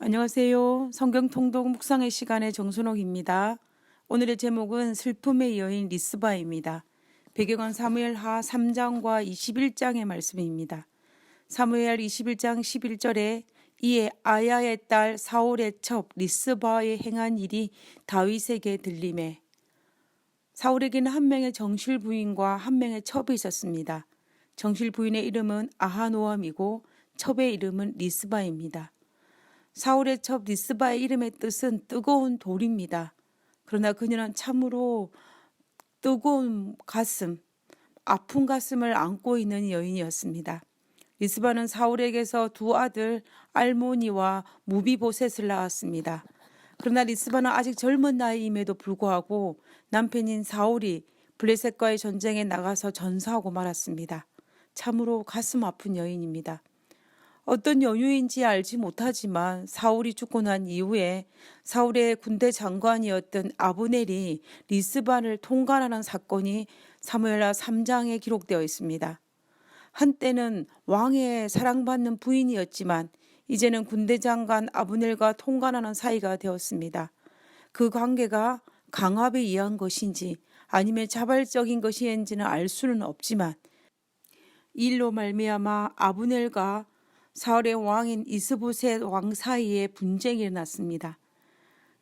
안녕하세요. 성경통독 묵상의 시간의 정순옥입니다. 오늘의 제목은 슬픔의 여인 리스바입니다. 배경은 사무엘하 3장과 21장의 말씀입니다. 사무엘 21장 11절에 이에 아야의 딸 사울의 첩 리스바에 행한 일이 다윗에게 들리매 사울에게는 한 명의 정실 부인과 한 명의 첩이 있었습니다. 정실 부인의 이름은 아하노암이고 첩의 이름은 리스바입니다. 사울의 첩 리스바의 이름의 뜻은 뜨거운 돌입니다. 그러나 그녀는 참으로 뜨거운 가슴, 아픈 가슴을 안고 있는 여인이었습니다. 리스바는 사울에게서 두 아들 알모니와 무비보셋을 낳았습니다. 그러나 리스바는 아직 젊은 나이임에도 불구하고 남편인 사울이 블레셋과의 전쟁에 나가서 전사하고 말았습니다. 참으로 가슴 아픈 여인입니다. 어떤 연유인지 알지 못하지만 사울이 죽고 난 이후에 사울의 군대 장관이었던 아브넬이 리스바를 통간하는 사건이 사무엘하 3장에 기록되어 있습니다. 한때는 왕의 사랑받는 부인이었지만 이제는 군대 장관 아브넬과 통간하는 사이가 되었습니다. 그 관계가 강압에 의한 것인지 아니면 자발적인 것인지는 알 수는 없지만 이 일로 말미암아 아브넬과 사울의 왕인 이스보셋 왕 사이에 분쟁이 일어났습니다.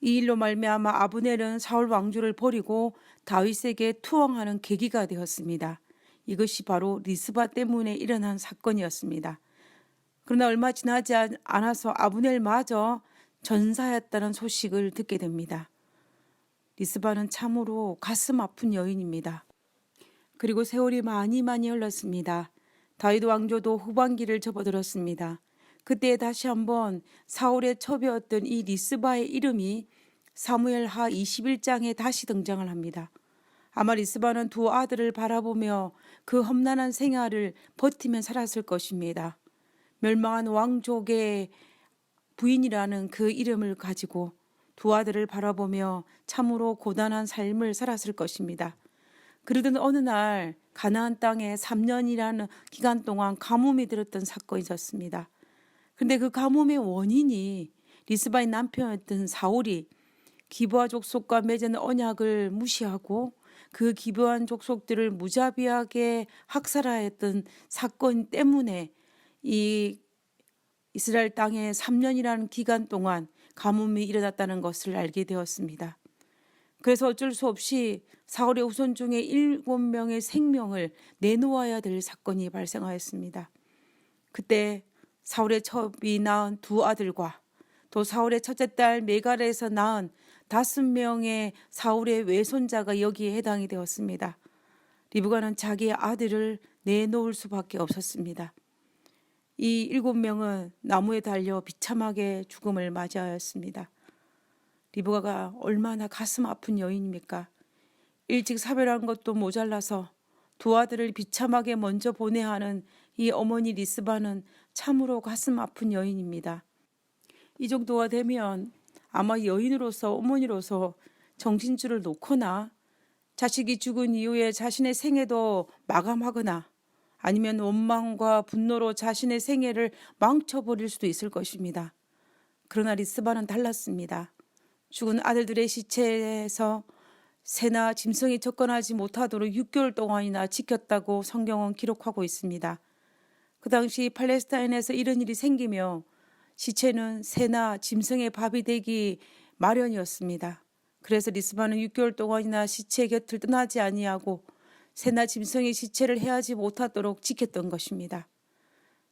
이 일로 말미암아 아브넬은 사울 왕조를 버리고 다윗에게 투항하는 계기가 되었습니다. 이것이 바로 리스바 때문에 일어난 사건이었습니다. 그러나 얼마 지나지 않아서 아브넬마저 전사했다는 소식을 듣게 됩니다. 리스바는 참으로 가슴 아픈 여인입니다. 그리고 세월이 많이 흘렀습니다. 다윗 왕조도 후반기를 접어들었습니다. 그때 다시 한번 사울의 첩이었던 이 리스바의 이름이 사무엘하 21장에 다시 등장을 합니다. 아마 리스바는 두 아들을 바라보며 그 험난한 생활을 버티며 살았을 것입니다. 멸망한 왕족의 부인이라는 그 이름을 가지고 두 아들을 바라보며 참으로 고단한 삶을 살았을 것입니다. 그러던 어느 날 가나안 땅에 3년이라는 기간 동안 가뭄이 들었던 사건이 있었습니다. 그런데 그 가뭄의 원인이 리스바의 남편이었던 사울이 기브아 족속과 맺은 언약을 무시하고 그 기브아한 족속들을 무자비하게 학살하였던 사건 때문에 이 이스라엘 땅에 3년이라는 기간 동안 가뭄이 일어났다는 것을 알게 되었습니다. 그래서 어쩔 수 없이 사울의 후손 중에 7명의 생명을 내놓아야 될 사건이 발생하였습니다. 그때 사울의 첩이 낳은 두 아들과 또 사울의 첫째 딸 메갈에서 낳은 5명의 사울의 외손자가 여기에 해당이 되었습니다. 리브가는 자기의 아들을 내놓을 수밖에 없었습니다. 이 7명은 나무에 달려 비참하게 죽음을 맞이하였습니다. 리브가가 얼마나 가슴 아픈 여인입니까? 일찍 사별한 것도 모자라서 두 아들을 비참하게 먼저 보내야 하는 이 어머니 리스바는 참으로 가슴 아픈 여인입니다. 이 정도가 되면 아마 여인으로서 어머니로서 정신줄을 놓거나 자식이 죽은 이후에 자신의 생애도 마감하거나 아니면 원망과 분노로 자신의 생애를 망쳐버릴 수도 있을 것입니다. 그러나 리스바는 달랐습니다. 죽은 아들들의 시체에서 새나 짐승이 접근하지 못하도록 6개월 동안이나 지켰다고 성경은 기록하고 있습니다. 그 당시 팔레스타인에서 이런 일이 생기며 시체는 새나 짐승의 밥이 되기 마련이었습니다. 그래서 리스바는 6개월 동안이나 시체 곁을 떠나지 아니하고 새나 짐승의 시체를 해하지 못하도록 지켰던 것입니다.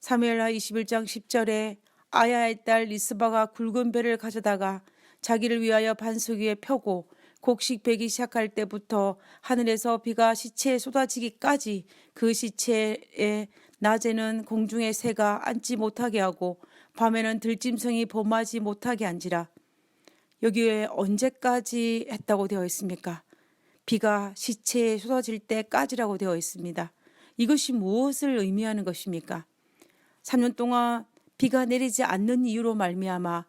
사무엘하 21장 10절에 아야의 딸 리스바가 굵은 배를 가져다가 자기를 위하여 반석 위에 펴고 곡식 베기 시작할 때부터 하늘에서 비가 시체에 쏟아지기까지 그 시체에 낮에는 공중의 새가 앉지 못하게 하고 밤에는 들짐승이 범하지 못하게 한지라. 여기에 언제까지 했다고 되어 있습니까? 비가 시체에 쏟아질 때까지라고 되어 있습니다. 이것이 무엇을 의미하는 것입니까? 3년 동안 비가 내리지 않는 이유로 말미암아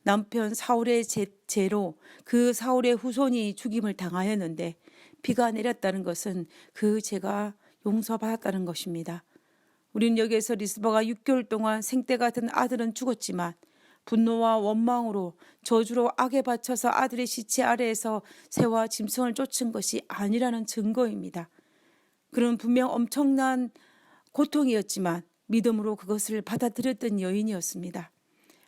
남편 사울의 죄로 그 사울의 후손이 죽임을 당하였는데 비가 내렸다는 것은 그 죄가 용서받았다는 것입니다. 우리는 여기에서 리스바가 6개월 동안 생때 같은 아들은 죽었지만 분노와 원망으로 저주로 악에 바쳐서 아들의 시체 아래에서 새와 짐승을 쫓은 것이 아니라는 증거입니다. 그는 분명 엄청난 고통이었지만 믿음으로 그것을 받아들였던 여인이었습니다.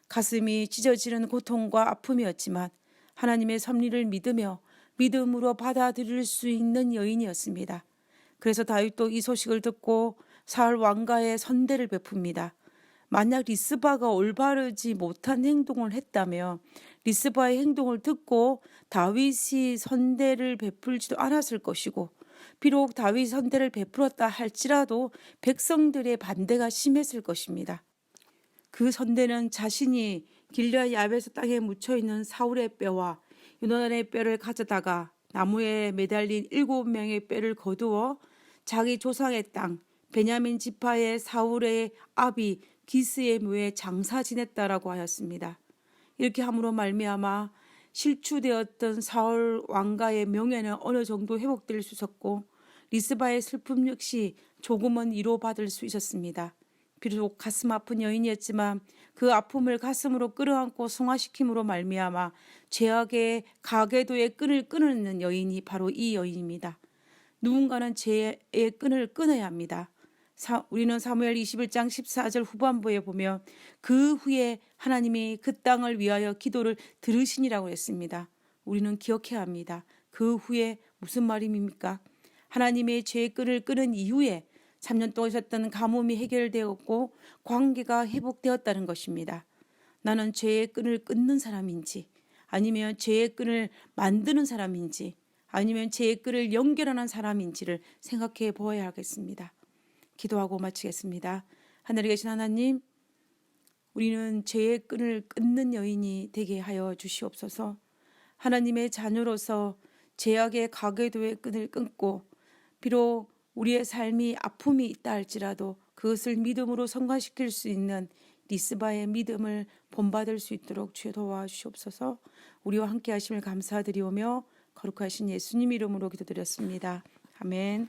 가슴이 찢어지는 고통과 아픔이었지만 하나님의 섭리를 믿으며 믿음으로 받아들일 수 있는 여인이었습니다. 그래서 다윗도 이 소식을 듣고 사울 왕가에 선대를 베풉니다. 만약 리스바가 올바르지 못한 행동을 했다면 리스바의 행동을 듣고 다윗이 선대를 베풀지도 않았을 것이고, 비록 다윗이 선대를 베풀었다 할지라도 백성들의 반대가 심했을 것입니다. 그 선대는 자신이 길르앗 야베스 땅에 묻혀있는 사울의 뼈와 요나단의 뼈를 가져다가 나무에 매달린 7명의 뼈를 거두어 자기 조상의 땅 베냐민 지파의 사울의 아비 기스의 묘에 장사 지냈다라고 하였습니다. 이렇게 함으로 말미암아 실추되었던 사울 왕가의 명예는 어느 정도 회복될 수 있었고 리스바의 슬픔 역시 조금은 위로받을 수 있었습니다. 비록 가슴 아픈 여인이었지만 그 아픔을 가슴으로 끌어안고 승화시킴으로 말미암아 죄악의 가계도의 끈을 끊는 여인이 바로 이 여인입니다. 누군가는 죄의 끈을 끊어야 합니다. 우리는 사무엘 21장 14절 후반부에 보면 그 후에 하나님이 그 땅을 위하여 기도를 들으시니라고 했습니다. 우리는 기억해야 합니다. 그 후에 무슨 말입니까? 하나님의 죄의 끈을 끊은 이후에 3년 동안 있었던 가뭄이 해결되었고 관계가 회복되었다는 것입니다. 나는 죄의 끈을 끊는 사람인지, 아니면 죄의 끈을 만드는 사람인지, 아니면 죄의 끈을 연결하는 사람인지를 생각해 보아야 하겠습니다. 기도하고 마치겠습니다. 하늘에 계신 하나님, 우리는 죄의 끈을 끊는 여인이 되게 하여 주시옵소서. 하나님의 자녀로서 죄악의 가계도의 끈을 끊고 비록 우리의 삶이 아픔이 있다 할지라도 그것을 믿음으로 성과시킬 수 있는 리스바의 믿음을 본받을 수 있도록 주여 도와주시옵소서. 우리와 함께 하심을 감사드리오며 거룩하신 예수님 이름으로 기도드렸습니다. 아멘.